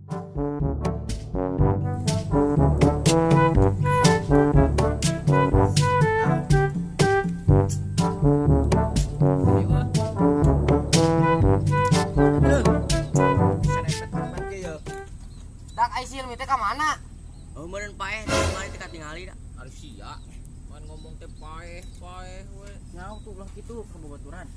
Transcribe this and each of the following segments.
Dak aisil mi teh ka mana? Meureun paeh mari teh katingali da. Ari sia. Man ngomong teh paeh we. Nyaho tuh ulah kitu ka babaturan.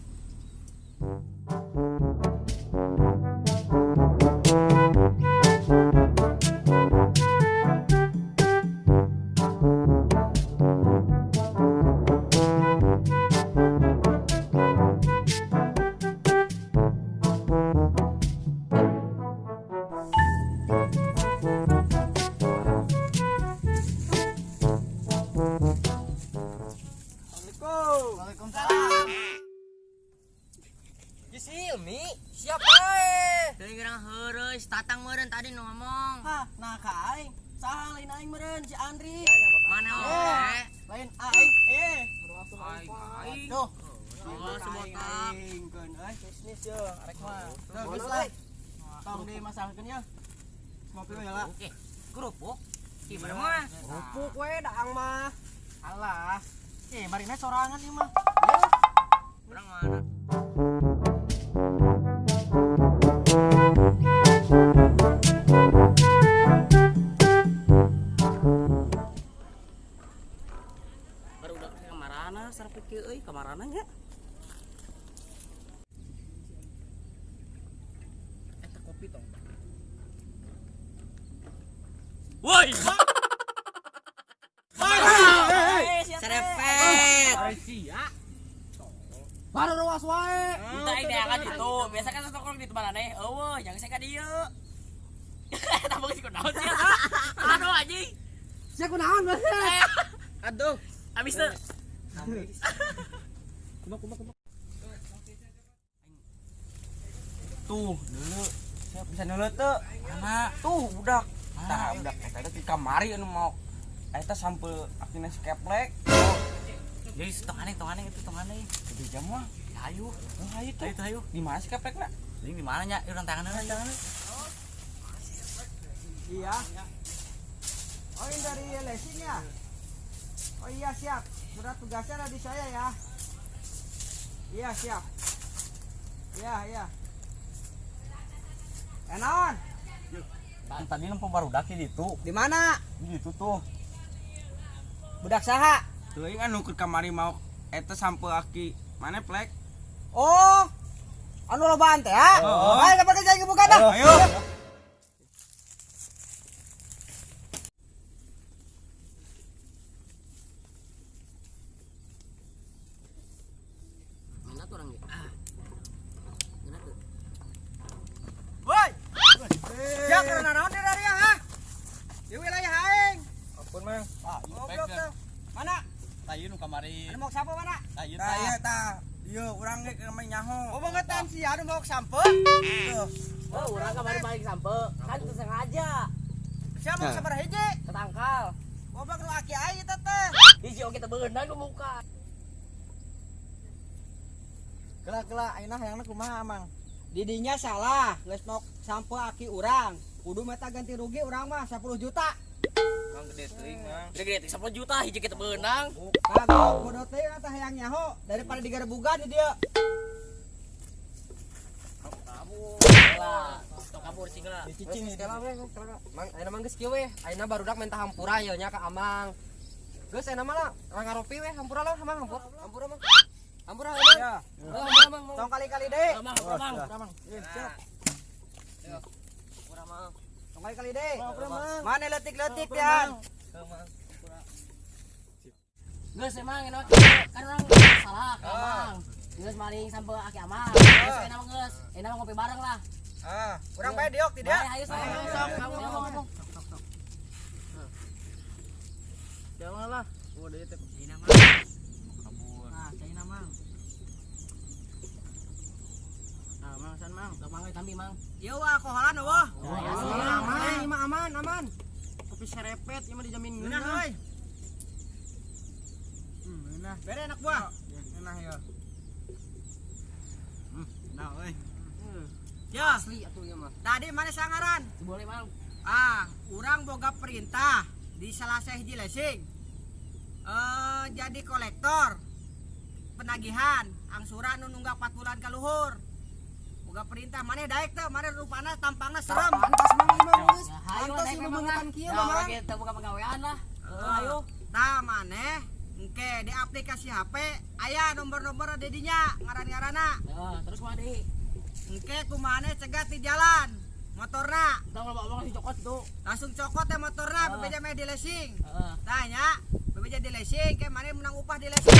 Waalaikumsalam. Jisil mi, siapa Teuing gerang heureus tatang meureun tadi nu ngomong. Hah, nah ka aing. Saha lain aing meureun si Andri. Mana we? Lain aing. Aing. Tuh. Oh, semotak. Keun euy bisnis ye arek mah. Tuh geus lah. Tong dimasalkeun ya. Ngopi we lah. Oke. Kerupuk. Gimana mah? Kerupuk we daang mah. Alah. Marina sorangan ieu mah. Urang mana? Barudak ke kamarana sareng kieu euy kamarana nya. Eta kopi tong. Woi. Serepet. Ari sia. Baru ruas wae. Entah ini akan itu. Biasa kan nongkrong di tempat aneh. Eueuh, jangan saya ka dieu. Eta bagus ku naon sih? Aduh anjing. Sia kunaon bae? Aduh. Abis teh. Kumaha. Tuh, dulu. Saya bisa dulu tuh. Mana? Tuh, budak. Tah budak eta di kamari anu mau eta sampel akina skeplek. Jadi tong aneh itu tong aneh. Di jam mah. Ayo. Ayo tuh. Ayo. Di mana skeplekna? Ini di mana nya? Urang tangan Iya. Oh, ini dari leasing ya? Oh iya, siap. Surat tugasnya ada di saya ya. Iya, siap. Iya. Enon, Tadi nempo barudak di ditu. di mana? Di ditu tuh. Budak saha? Teuing anu ke kamari mau eta sampel aki mana plek? Oh, anu lobaan teh ya? Oh. Ayo dapat kerja buka dah. Ayo. Mana tuh orang Mana tuh? Woi. Siap karena naon dari ya, ha? Di wilayah aing. Ampun mang. Goblok tuh. Mana? Tayu nu kamari. Anu mau siapa mana? Tayu Tah, iya, tah. Ieu urang ge kemai nyaho. Oh, bangetan sih, anu mau sampe. Tuh. Oh, urang kemarin balik sampe. Kan itu sengaja. Siapa mau sabar hiji? Ketangkal. Goblok nu aki aing eta teh. Hiji oge teh beunang nu muka. Kelak ayeuna hayangna kumaha amang? Didinya salah, geus nok sampe aki urang. Kudu meta ganti rugi urang mah 10 juta. Mang gede teuing mang. Gede-gede 10 juta hiji kita beunang. Kagok bodoh teh eta hayang nyaho daripada digarebugan di dieu. Lah, tong kabur singla. Dicicing di Kela we, Mang, ayeuna mah geus kieu we. Ayeuna barudak minta hampura ye nya ka Amang. Geus ayeuna mah lah, ngaropi we, hampura lah, Mang, hampura. Hampura, Mang. Hampura, Mang. Ya. Hampura, Mang. Tong kali-kali deui. Mang. Siap. Hampura, Mang. Tong kali-kali deui. Mang. Mana letik-letik pian? Geus emang enak kan orang salah ka Amang. Geus maling sampe aki Amang. Geus enak geus. Enak ngopi bareng lah. Urang bae diok ti dia. Ayo sok. Jangan lah. Cina Mang. Nah, Cina Mang. Nah, Mang san Mang. Sok Mang tambi Mang. Ieu wah kohalan eueuh. Aman, ini mah aman. Kopi serepet, ini mah dijamin Beunah euy. Beunah. Bere enak buah. Enak ya. Nah euy. Ya, Asli atuh ieu mah. tadi mana sangaran? Boleh mang. Urang boga perintah di salah sahiji lesing. Jadi kolektor penagihan angsuran nu nunggak 4 bulan ka luhur. Boga perintah maneh daek teh, maneh rupana tampangna serem. Pantas mang ieu mah geus. Ya, hayo Pantas naik ieu memang membangunkan lah. kieu Ya, mah mang. lagi kita buka pegawaian lah. Ayo. Tah maneh engke di aplikasi HP aya nomor-nomor ada dinya ngaran-ngaranna. Ya, terus mah di. Engke kumaneh cegat di jalan motorna. Kita ngomong si cokot itu. Langsung cokot teh motorna bebeja meh di lesing. Heeh. Tanya, bebeja di lesing ke maneh menang upah di lesing.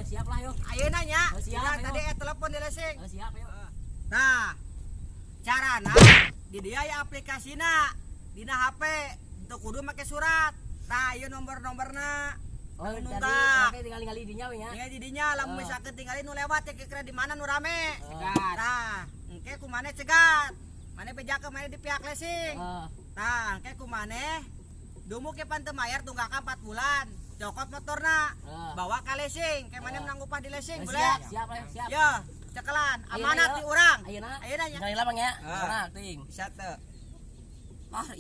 Siap lah yuk. Ayeuna nya. Siap, Udah, ayo. tadi telepon di lesing. Siap yuk. Nah, carana di dia ya aplikasina dina HP untuk kudu make surat. Nah, ieu nomor-nomorna. Oh, Anu tadi nunggak. oke tinggal dinya we nya. Ya di dinya lamun misalkan tinggalin nu lewat ya kira di mana nu rame. Cegat. Nah, engke kumaneh cegat. Maneh bejakeun maneh di pihak lesing. Heeh. Nah, engke kumaneh dumu ke pan teu mayar tunggakan 4 bulan. Cokot motorna. Bawa ka lesing, ke maneh menang upah di lesing, boleh? Siap lah, siap. Ya, cekelan Ayeuna, amanat yuk. di urang. Ayeuna. Ayeuna nya. Tinggal lah bang ya. Mana ting. Bisa teu.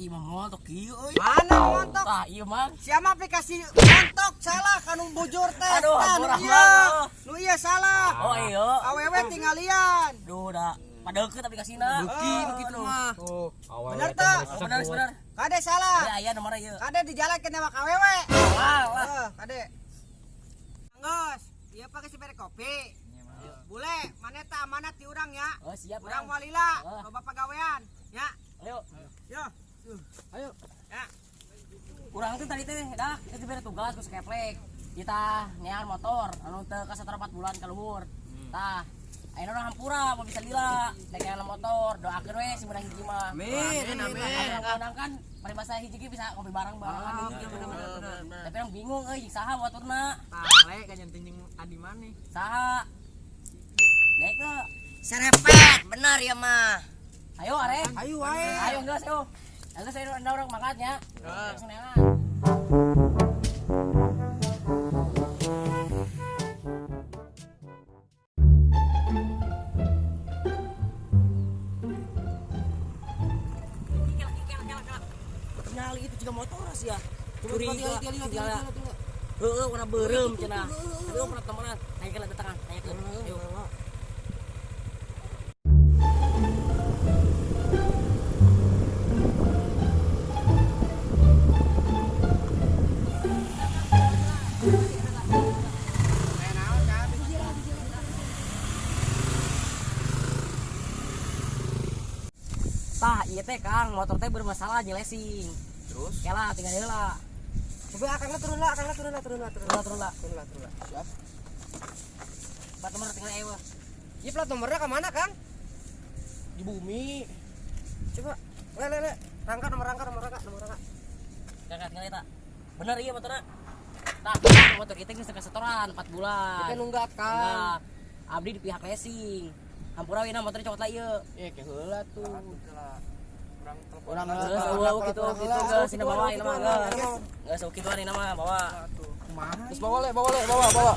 Imam montok kieu euy. Mana montok? Tah, ieu mah. Siapa aplikasi montok salah kanu bujur teh. Aduh, Tah, hampura, nu ieu. hampura. Nu ieu salah. Oh iya. Awewe tingalian. Duh, dah. Padahal ke aplikasina. Beuki begitu. Tuh, Bener teu? Benar, benar. Kade salah. Ya, aya nomor ieu. Kade di jalan ke newak awewe. Wah. Kade. Anggus, ieu pakai si bere kopi. Boleh, mana teh amanat di urang ya. Oh, siap. Urang Bang. walila, Oh. loba pagawean. Ya. Ayo. Yo. Ayo. Ya. Kurang tuh tadi teh dah itu bere tugas ku sakeplek. Kita nyean motor anu teu ka 4 bulan ka luhur. Tah, ayeuna urang hampura mau bisa lila nyean motor. Doakeun we si meunang hiji mah. amin. Kadang kan paribasa hiji ge bisa ngopi bareng-bareng. Tapi orang bingung euy jeung saha motorna. Tale ka nyenting jeung adi maneh. Saha? Naik tuh. Serepet, benar ya mah. Ayo are. Ayo wae. Ayo geus ayo. Geus ayo anda urang mangkatnya. Langsung neangan. Nyali itu juga motor ya. Curiga. Heeh, warna beureum cenah. Aduh, pernah temenan. Naikeun ke tangan, naikeun. Ayo. Tah, ieu teh Kang, motor teh bermasalah jelesing. Terus Kela tinggal heula. Coba akangna turun lah. Turun lah. Siap. Plat nomor tinggal ayo. Ieu plat nomornya ke mana, Kang? Di bumi. Coba. Le. Rangka nomor rangka. Kakak tinggal eta. Bener iya motorna. Tah, motor kita geus setoran 4 bulan. Kita nunggak, Kang. Nunggak. Abdi di pihak racing. Hampura wina motor cokot lah ieu. Ke heula tuh. Urang geus gitu geus sina bawa ieu mah geus. Geus kitu ari nama bawa. Bawa.